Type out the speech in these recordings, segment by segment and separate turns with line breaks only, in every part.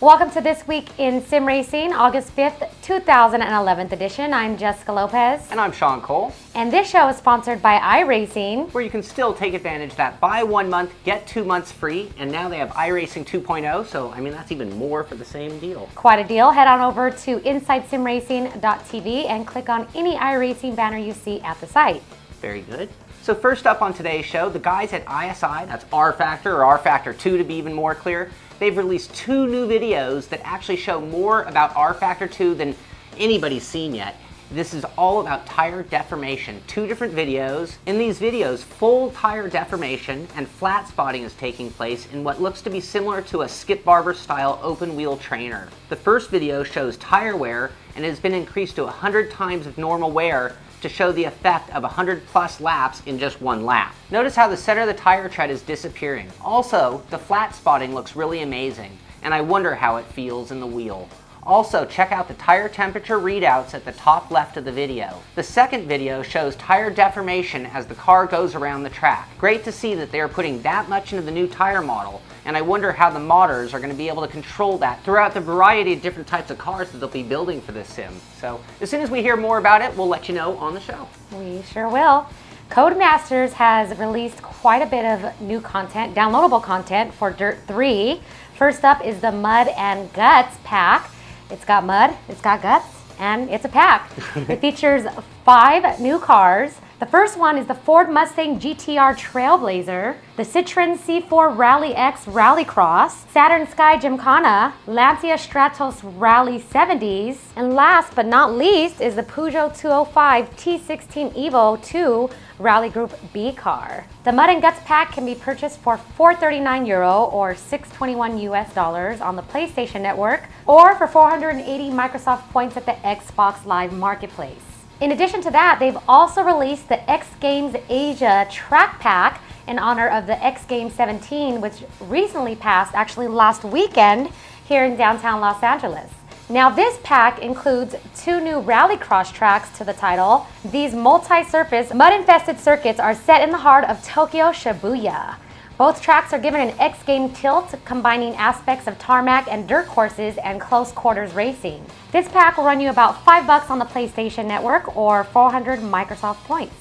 Welcome to This Week in Sim Racing, August 5th, 2011 edition. I'm Jessica Lopez.
And I'm Shaun Cole.
And this show is sponsored by iRacing,
where you can still take advantage of that buy 1 month, get 2 months free. And now they have iRacing 2.0, so I mean that's even more for the same deal.
Quite a deal. Head on over to InsideSimRacing.tv and click on any iRacing banner you see at the site.
Very good. So first up on today's show, the guys at ISI, that's rFactor or rFactor 2 to be even more clear, they've released 2 new videos that actually show more about rFactor 2 than anybody's seen yet. This is all about tire deformation. 2 different videos. In these videos, full tire deformation and flat spotting is taking place in what looks to be similar to a Skip Barber style open wheel trainer. The first video shows tire wear and has been increased to 100 times of normal wear to show the effect of 100 plus laps in just 1 lap. Notice how the center of the tire tread is disappearing. Also, the flat spotting looks really amazing, and I wonder how it feels in the wheel. Also, check out the tire temperature readouts at the top left of the video. The second video shows tire deformation as the car goes around the track. Great to see that they are putting that much into the new tire model, and I wonder how the modders are going to be able to control that throughout the variety of different types of cars that they'll be building for this sim. So, as soon as we hear more about it, we'll let you know on the show.
We sure will. Codemasters has released quite a bit of new content, downloadable content for Dirt 3. First up is the Mud and Guts pack. It's got mud, it's got guts, and it's a pack. It features 5 new cars. The first one is the Ford Mustang GTR Trailblazer, the Citroen C4 Rally X Rallycross, Saturn Sky Gymkhana, Lancia Stratos Rally 70s, and last but not least is the Peugeot 205 T16 Evo 2 Rally Group B car. The Mud and Guts pack can be purchased for €439 or $621 US on the PlayStation Network, or for 480 Microsoft points at the Xbox Live Marketplace. In addition to that, they've also released the X Games Asia Track Pack in honor of the X Games 17, which recently passed, actually last weekend, here in downtown Los Angeles. Now this pack includes 2 new rallycross tracks to the title. These multi-surface, mud-infested circuits are set in the heart of Tokyo Shibuya. Both tracks are given an X-Game tilt, combining aspects of tarmac and dirt courses and close quarters racing. This pack will run you about $5 on the PlayStation Network or 400 Microsoft points.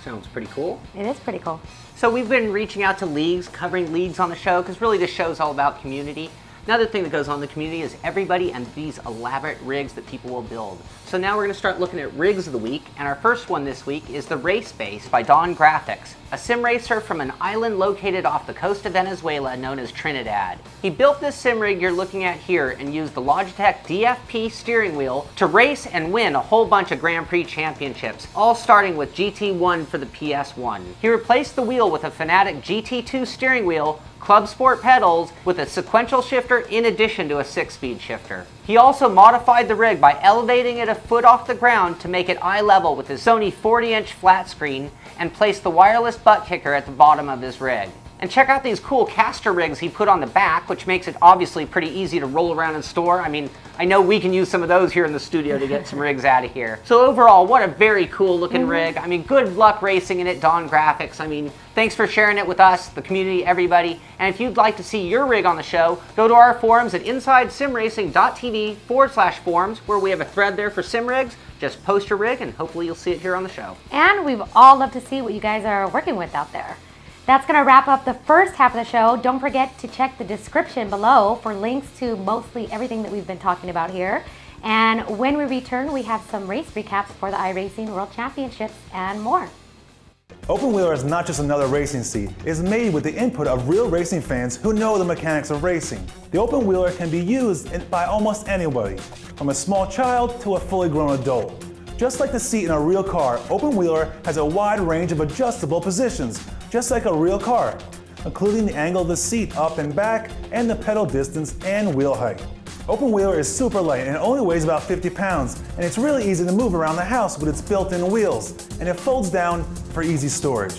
Sounds pretty cool.
It is pretty cool.
So we've been reaching out to leagues, covering leagues on the show, because really this show is all about community. Another thing that goes on in the community is everybody and these elaborate rigs that people will build. So now we're going to start looking at rigs of the week, and our first one this week is the Race Base by Dawn Graphics, a sim racer from an island located off the coast of Venezuela known as Trinidad. He built this sim rig you're looking at here and used the Logitech DFP steering wheel to race and win a whole bunch of Grand Prix championships, all starting with GT1 for the PS1. He replaced the wheel with a Fanatec GT2 steering wheel, Club Sport pedals with a sequential shifter in addition to a 6-speed shifter. He also modified the rig by elevating it a foot off the ground to make it eye level with his Sony 40-inch flat screen and placed the wireless butt kicker at the bottom of his rig. And check out these cool caster rigs he put on the back, which makes it obviously pretty easy to roll around and store. I mean, I know we can use some of those here in the studio to get some rigs out of here. So overall, what a very cool looking rig. I mean, good luck racing in it, Dawn Graphics. I mean, thanks for sharing it with us, the community, everybody. And if you'd like to see your rig on the show, go to our forums at InsideSimRacing.tv/forums, where we have a thread there for sim rigs. Just post your rig and hopefully you'll see it here on the show.
And we've all loved to see what you guys are working with out there. That's going to wrap up the first half of the show. Don't forget to check the description below for links to mostly everything that we've been talking about here. And when we return, we have some race recaps for the iRacing World Championships and more.
Openwheeler is not just another racing seat. It's made with the input of real racing fans who know the mechanics of racing. The Openwheeler can be used by almost anybody, from a small child to a fully grown adult. Just like the seat in a real car, Openwheeler has a wide range of adjustable positions, just like a real car, including the angle of the seat up and back, and the pedal distance and wheel height. Openwheeler is super light and it only weighs about 50 pounds, and it's really easy to move around the house with its built-in wheels, and it folds down for easy storage.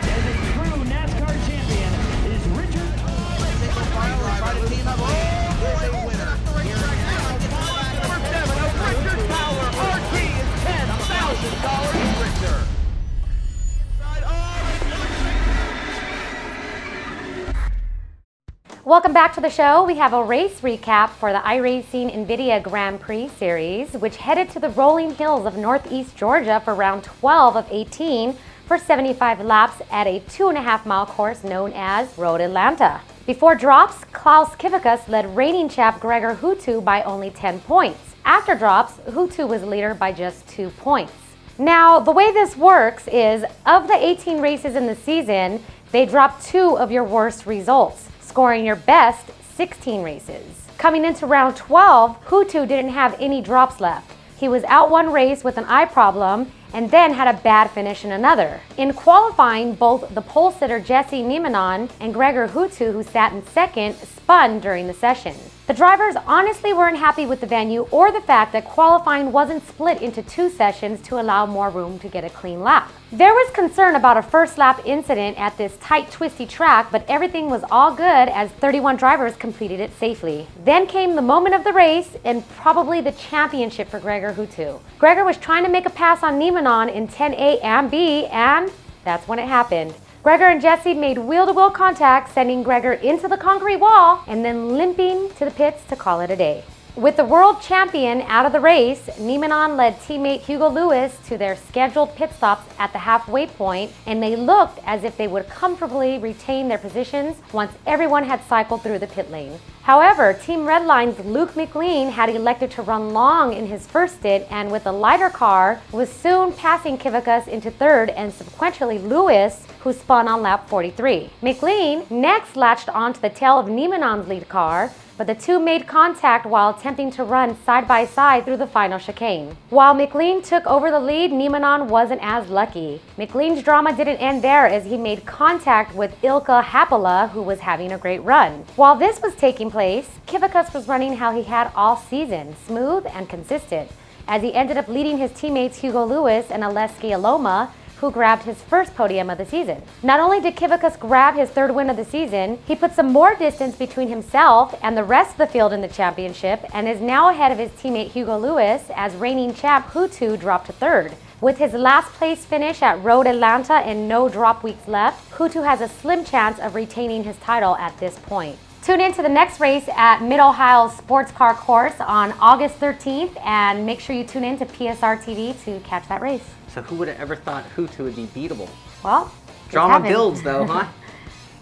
As a true NASCAR champion is Richard
Welcome back to the show. We have a race recap for the iRacing NVIDIA Grand Prix Series, which headed to the rolling hills of Northeast Georgia for round 12 of 18 for 75 laps at a 2.5-mile course known as Road Atlanta. Before drops, Klaus Kivikas led reigning champ Gregor Hutu by only 10 points. After drops, Hutu was leader by just 2 points. Now, the way this works is, of the 18 races in the season, they drop 2 of your worst results, scoring your best 16 races. Coming into round 12, Hutu didn't have any drops left. He was out one race with an eye problem and then had a bad finish in another. In qualifying, both the pole sitter Jesse Niemanon and Gregor Hutu, who sat in second, spun during the session. The drivers honestly weren't happy with the venue or the fact that qualifying wasn't split into 2 sessions to allow more room to get a clean lap. There was concern about a first lap incident at this tight, twisty track, but everything was all good as 31 drivers completed it safely. Then came the moment of the race and probably the championship for Gregor Hutu. Gregor was trying to make a pass on Niemanon in 10A and B, and that's when it happened. Gregor and Jesse made wheel-to-wheel contact, sending Gregor into the concrete wall and then limping to the pits to call it a day. With the world champion out of the race, Niemanon led teammate Hugo Lewis to their scheduled pit stops at the halfway point, and they looked as if they would comfortably retain their positions once everyone had cycled through the pit lane. However, Team Redline's Luke McLean had elected to run long in his first stint, and with a lighter car, was soon passing Kivikas into third and subsequently Lewis, who spun on lap 43. McLean next latched onto the tail of Niemanon's lead car, but the two made contact while attempting to run side by side through the final chicane. While McLean took over the lead, Niemanon wasn't as lucky. McLean's drama didn't end there as he made contact with Ilkka Happala, who was having a great run. While this was taking place, Kivikas was running how he had all season, smooth and consistent, as he ended up leading his teammates Hugo Lewis and Aleski Aloma, who grabbed his first podium of the season. Not only did Kivikas grab his third win of the season, he put some more distance between himself and the rest of the field in the championship and is now ahead of his teammate Hugo Lewis as reigning champ Hutu dropped to third. With his last place finish at Road Atlanta and no drop weeks left, Hutu has a slim chance of retaining his title at this point. Tune in to the next race at Mid-Ohio Sports Car Course on August 13th and make sure you tune in to PSR TV to catch that race.
So who would have ever thought Hutu would be beatable?
Well,
drama builds though, huh?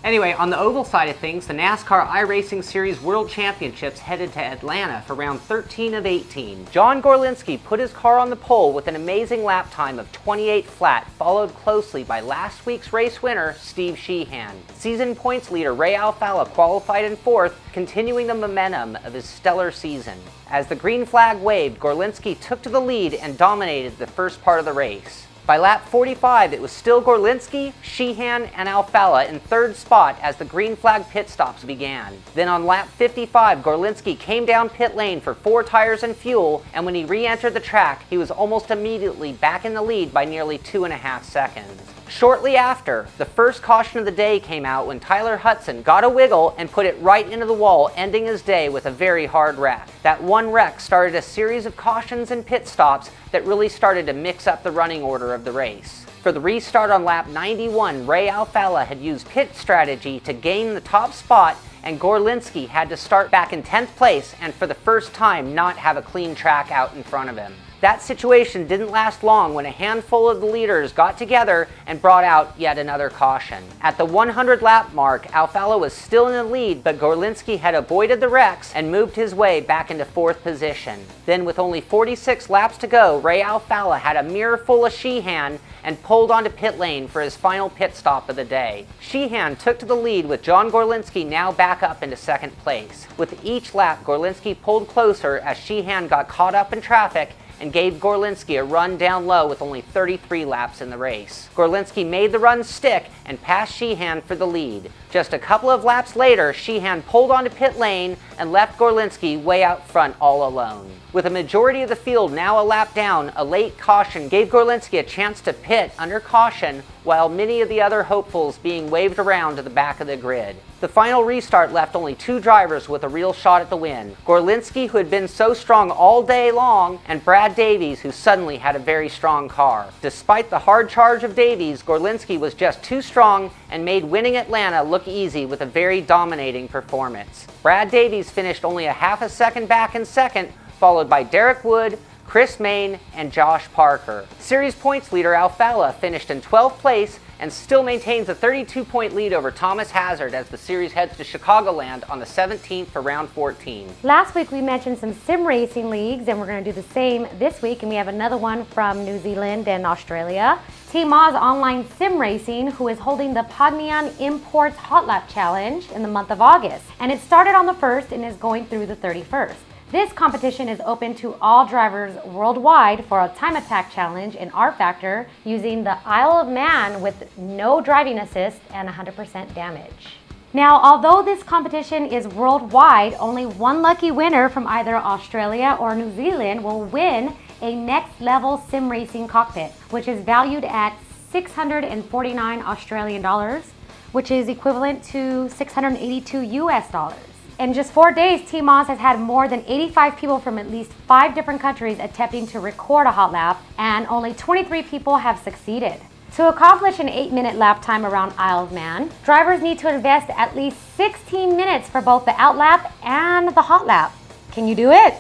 Anyway, on the oval side of things, the NASCAR iRacing Series World Championships headed to Atlanta for round 13 of 18. John Gorlinski put his car on the pole with an amazing lap time of 28 flat, followed closely by last week's race winner, Steve Sheehan. Season points leader Ray Alfalla qualified in 4th, continuing the momentum of his stellar season. As the green flag waved, Gorlinski took to the lead and dominated the first part of the race. By lap 45, it was still Gorlinski, Sheehan, and Alfalla in third spot as the green flag pit stops began. Then on lap 55, Gorlinski came down pit lane for 4 tires and fuel, and when he re-entered the track, he was almost immediately back in the lead by nearly 2.5 seconds. Shortly after, the first caution of the day came out when Tyler Hudson got a wiggle and put it right into the wall, ending his day with a very hard wreck. That one wreck started a series of cautions and pit stops that really started to mix up the running order of the race. For the restart on lap 91, Ray Alfalla had used pit strategy to gain the top spot, and Gorlinski had to start back in 10th place and for the first time not have a clean track out in front of him. That situation didn't last long when a handful of the leaders got together and brought out yet another caution. At the 100 lap mark, Alfalla was still in the lead, but Gorlinski had avoided the wrecks and moved his way back into 4th position. Then with only 46 laps to go, Ray Alfalla had a mirror full of Sheehan and pulled onto pit lane for his final pit stop of the day. Sheehan took to the lead with John Gorlinski now back up into 2nd place. With each lap, Gorlinski pulled closer as Sheehan got caught up in traffic and gave Gorlinski a run down low with only 33 laps in the race. Gorlinski made the run stick and passed Sheehan for the lead. Just a couple of laps later, Sheehan pulled onto pit lane and left Gorlinski way out front all alone. With a majority of the field now a lap down, a late caution gave Gorlinski a chance to pit under caution, while many of the other hopefuls being waved around to the back of the grid. The final restart left only 2 drivers with a real shot at the win. Gorlinski, who had been so strong all day long, and Brad Davies, who suddenly had a very strong car. Despite the hard charge of Davies, Gorlinski was just too strong and made winning Atlanta look easy with a very dominating performance. Brad Davies finished only a half a second back in second, followed by Derek Wood, Chris Main, and Josh Parker. Series points leader Alfala finished in 12th place and still maintains a 32-point lead over Thomas Hazard as the series heads to Chicagoland on the 17th for round 14.
Last week we mentioned some sim racing leagues, and we're going to do the same this week, and we have another one from New Zealand and Australia. Team Oz Online Sim Racing, who is holding the Pagnian Imports Hot Lap Challenge in the month of August, and it started on the 1st and is going through the 31st. This competition is open to all drivers worldwide for a time attack challenge in rFactor using the Isle of Man with no driving assist and 100% damage. Now, although this competition is worldwide, only one lucky winner from either Australia or New Zealand will win a next level sim racing cockpit, which is valued at 649 Australian dollars, which is equivalent to 682 US dollars. In just 4 days, Team Oz has had more than 85 people from at least 5 different countries attempting to record a hot lap, and only 23 people have succeeded. To accomplish an 8-minute lap time around Isle of Man, drivers need to invest at least 16 minutes for both the out lap and the hot lap. Can you do it?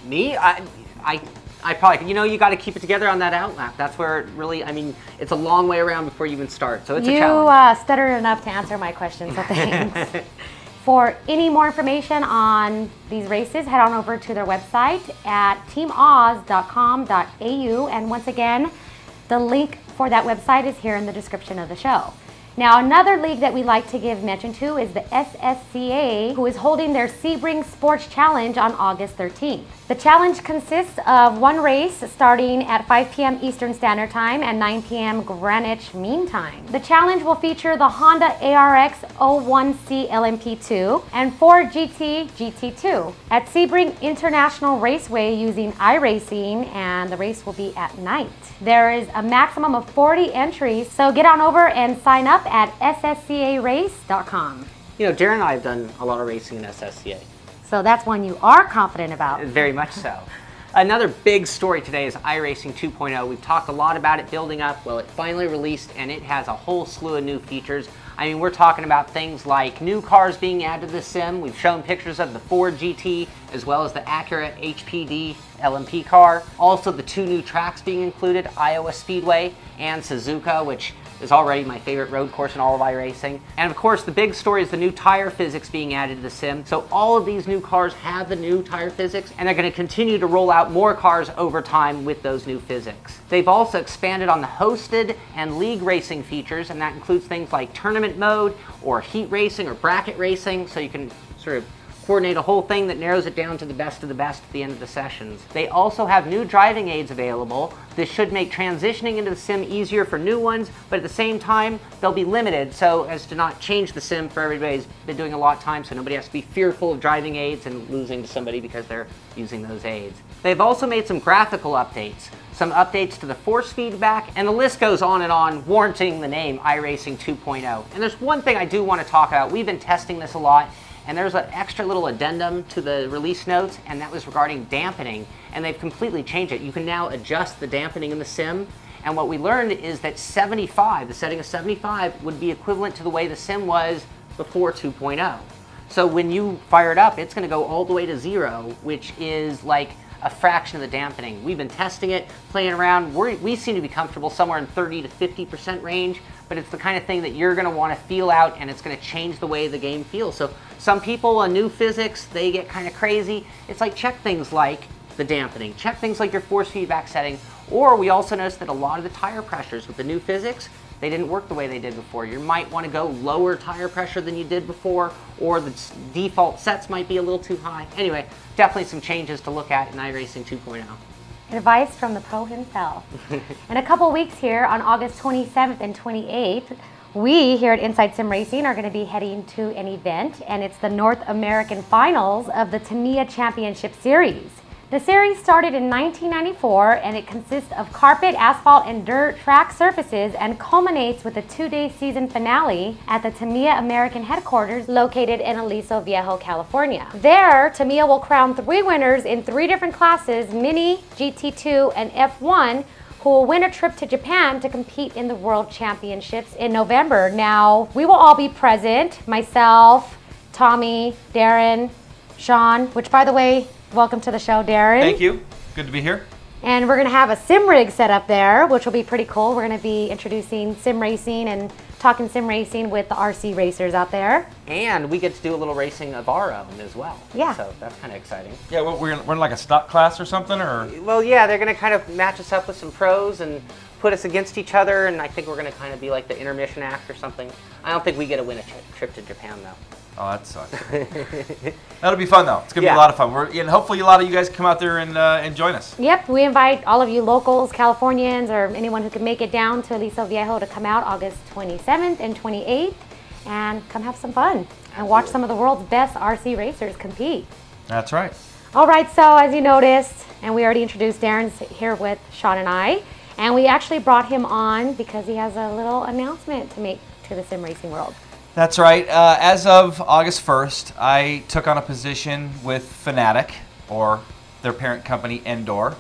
Me? I probably, you got to keep it together on that out lap. That's where it really, it's a long way around before you even start, so it's a challenge.
You stuttered enough to answer my question, so thanks. For any more information on these races, head on over to their website at teamoz.com.au. And once again, the link for that website is here in the description of the show. Now, another league that we like to give mention to is the SSCA, who is holding their Sebring Sports Challenge on August 13th. The challenge consists of one race starting at 5 p.m. Eastern Standard Time and 9 p.m. Greenwich Mean Time. The challenge will feature the Honda ARX 01C LMP2 and Ford GT GT2 at Sebring International Raceway using iRacing, and the race will be at night. There is a maximum of 40 entries, so get on over and sign up at sscarace.com.
Darin and I have done a lot of racing in SSCA.
So that's one you are confident about.
Very much so. Another big story today is iRacing 2.0. We've talked a lot about it building up. Well, it finally released, and it has a whole slew of new features. We're talking about things like new cars being added to the sim. We've shown pictures of the Ford GT as well as the Acura HPD LMP car. Also, the 2 new tracks being included, Iowa Speedway and Suzuka, which is already my favorite road course in all of iRacing. And of course, the big story is the new tire physics being added to the sim. So all of these new cars have the new tire physics, and they're going to continue to roll out more cars over time with those new physics. They've also expanded on the hosted and league racing features, and that includes things like tournament mode or heat racing or bracket racing, so you can sort of coordinate a whole thing that narrows it down to the best of the best at the end of the sessions. They also have new driving aids available. This should make transitioning into the sim easier for new ones, but at the same time, they'll be limited so as to not change the sim for everybody who's been doing a lot of time, so nobody has to be fearful of driving aids and losing to somebody because they're using those aids. They've also made some graphical updates, some updates to the force feedback, and the list goes on, warranting the name iRacing 2.0. And there's one thing I do want to talk about. We've been testing this a lot, and there's an extra little addendum to the release notes, and that was regarding dampening, and they've completely changed it. You can now adjust the dampening in the sim, and what we learned is that 75, the setting of 75, would be equivalent to the way the sim was before 2.0. So when you fire it up, it's going to go all the way to 0, which is like a fraction of the dampening. We've been testing it, playing around. We seem to be comfortable somewhere in 30 to 50% range, but it's the kind of thing that you're going to want to feel out, and it's going to change the way the game feels. So some people on new physics, they get kind of crazy. It's like, check things like the dampening, check things like your force feedback setting, or we also noticed that a lot of the tire pressures with the new physics, they didn't work the way they did before. You might want to go lower tire pressure than you did before, or the default sets might be a little too high. Anyway, definitely some changes to look at in iRacing 2.0.
Advice from the pro himself. In a couple weeks here, on August 27th and 28th, we here at Inside Sim Racing are going to be heading to an event, and it's the North American Finals of the Tamiya Championship Series. The series started in 1994 and it consists of carpet, asphalt, and dirt track surfaces and culminates with a 2-day season finale at the Tamiya American headquarters located in Aliso Viejo, California. There, Tamiya will crown 3 winners in 3 different classes, Mini, GT2, and F1, who will win a trip to Japan to compete in the World Championships in November. Now, we will all be present, myself, Tommy, Darin, Shaun, which by the way, welcome to the show, Darin.
Thank you. Good to be here.
And we're going to have a sim rig set up there, which will be pretty cool. We're going to be introducing sim racing and talking sim racing with the RC racers out there.
And we get to do a little racing of our own as well.
Yeah.
So that's kind of exciting.
Yeah, we're in like a stock class or something, or?
Well, yeah, they're going to kind of match us up with some pros and put us against each other, and I think we're going to kind of be like the intermission act or something. I don't think we get to win a trip to Japan, though.
Oh, that sucks. That'll be fun, though. It's going to be a lot of fun. And hopefully a lot of you guys come out there and join us.
Yep, we invite all of you locals, Californians, or anyone who can make it down to Aliso Viejo to come out August 27th and 28th and come have some fun and watch some of the world's best RC racers compete.
That's right.
All right, so as you noticed, and we already introduced Darin's here with Shaun and I, and we actually brought him on because he has a little announcement to make to the sim racing world.
That's right. As of August 1st, I took on a position with Fanatec, or their parent company, Endor.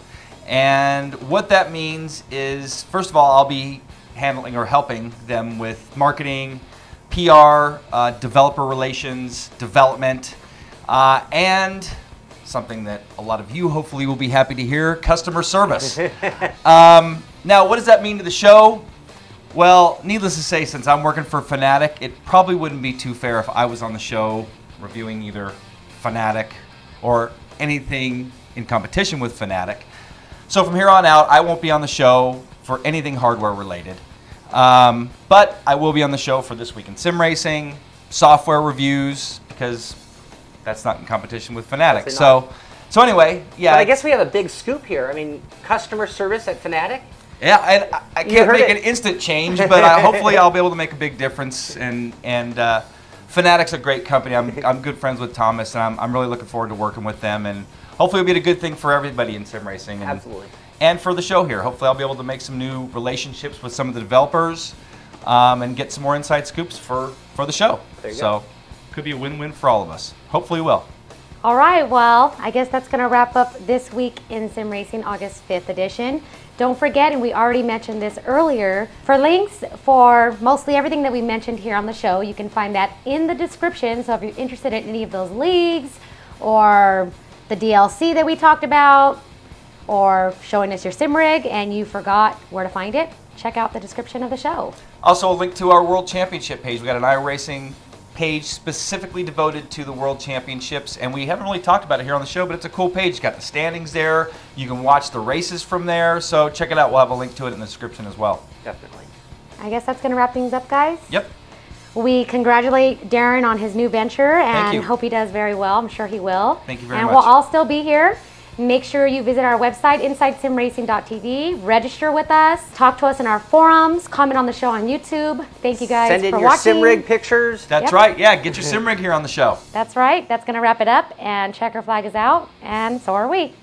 And what that means is, first of all, I'll be handling or helping them with marketing, PR, developer relations, development, and something that a lot of you hopefully will be happy to hear, customer service. Now, what does that mean to the show? Well, needless to say, since I'm working for Fanatec, it probably wouldn't be too fair if I was on the show reviewing either Fanatec or anything in competition with Fanatec. So from here on out, I won't be on the show for anything hardware related. But I will be on the show for This Week in Sim Racing, software reviews, because that's not in competition with Fanatec. So anyway, yeah.
But I guess we have a big scoop here. I mean, customer service at Fanatec?
Yeah, I can't make an instant change, but hopefully I'll be able to make a big difference. And Fanatec's a great company. I'm good friends with Thomas, and I'm really looking forward to working with them. And hopefully it'll be a good thing for everybody in sim racing. And,
Absolutely.
And for the show here. Hopefully I'll be able to make some new relationships with some of the developers and get some more inside scoops for the show.
There you
go.
go.
Could be a win-win for all of us. Hopefully it will.
All right, well, I guess that's going to wrap up This Week in Sim Racing August 5th edition. Don't forget, and we already mentioned this earlier, for links for mostly everything that we mentioned here on the show, you can find that in the description. So if you're interested in any of those leagues or the DLC that we talked about or showing us your sim rig and you forgot where to find it, check out the description of the show.
Also, a link to our World Championship page. We got an iRacing page specifically devoted to the World Championships, and we haven't really talked about it here on the show, but it's a cool page. It's got the standings there. You can watch the races from there, so check it out. We'll have a link to it in the description as well.
Definitely.
I guess that's going to wrap things up, guys.
Yep.
We congratulate Darin on his new venture
Thank you.
and hope he does very well. I'm sure he will.
Thank you very
much.
much.
And we'll all still be here. Make sure you visit our website, InsideSimRacing.tv, register with us, talk to us in our forums, comment on the show on YouTube. Thank you guys
Send in
for
your
watching.
sim rig pictures.
That's right. Yeah, get your sim rig here on the show.
That's right. That's going to wrap it up. And Checker Flag is out, and so are we.